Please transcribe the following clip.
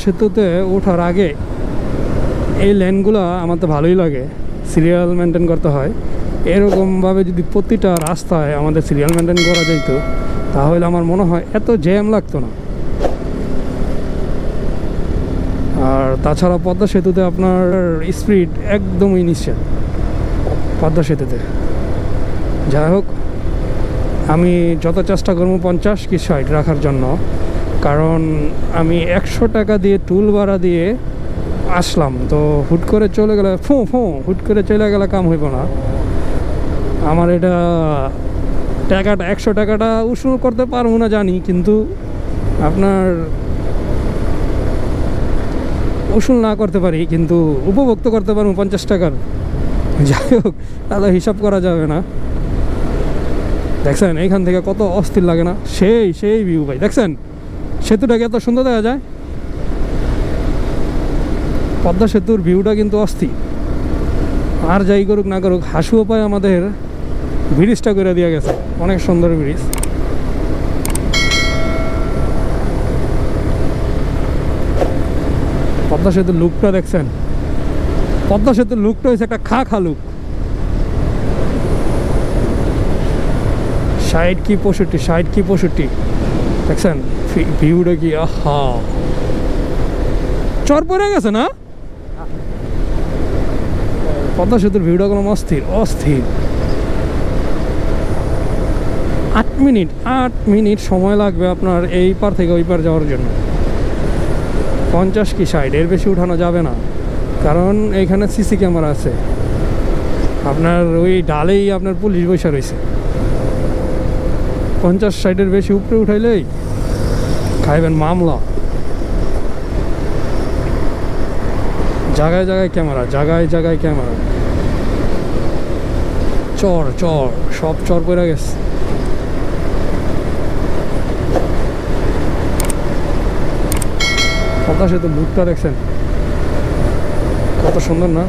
সেতুতে ওঠার আগে এই লেনগুলো আমার তো ভালোই লাগে, সিরিয়াল মেনটেন করতে হয়। এরকমভাবে যদি প্রতিটা রাস্তায় আমাদের সিরিয়াল মেনটেন করা যেত তাহলে আমার মনে হয় এত জ্যাম লাগতো না। আর তাছাড়া পদ্মা সেতুতে আপনার স্পিড একদমই নিশ্চিত পদ্মা সেতুতে। যাই হোক, আমি যত চেষ্টা করবো 50 কি 60 রাখার জন্য, কারণ আমি 100 টাকা দিয়ে টুল ভাড়া দিয়ে আসলাম, তো হুট করে চলে গেলে হুট করে চলে গেলে কাম হইব না। আমার এটা টাকাটা 100 টাকাটা উসুল করতে পারবো না জানি, কিন্তু আপনার উসুল না করতে পারি কিন্তু উপভোগ তো করতে পারবো 50 টাকার। যাই হোক, তাহলে হিসাব করা যাবে না। দেখছেন এইখান থেকে কত অস্থির লাগে না? সেই ভিউ ভাই, দেখছেন সেতুটাকে এত সুন্দর দেখা যায়। পদ্মা সেতুর ভিউটা কিন্তু অস্থির। আর যাই করুক না করুক, হাসুও পায় আমাদের ব্রিজটা করে দিয়ে গেছে, অনেক সুন্দর ব্রিজ। পদ্মা সেতুর লুকটা দেখছেন? পদ্মা সেতুর লুকটা হচ্ছে একটা খা লুক। 60 কি 65 দেখছেন ভিউটা কি? আহা, চর পড়ে গেছে না? পদ্মা সেতুর ভিউটা কোনো অস্থির। 8 মিনিট সময় লাগবে আপনার এই পার থেকে ওই পার যাওয়ার জন্য। 50 কি 60 এর বেশি উঠানো যাবে না, কারণ এইখানে সিসি ক্যামেরা আছে। আপনার ওই ডালেই আপনার পুলিশ বসে রয়েছে। 50-60 বেশি উপরে উঠাইলেই খাইবেন মামলা। জায়গায় জায়গায় ক্যামেরা। চর সব চর পড়ে গেছে। পদ্মা সেতু লুকটা দেখছেন কত সুন্দর না?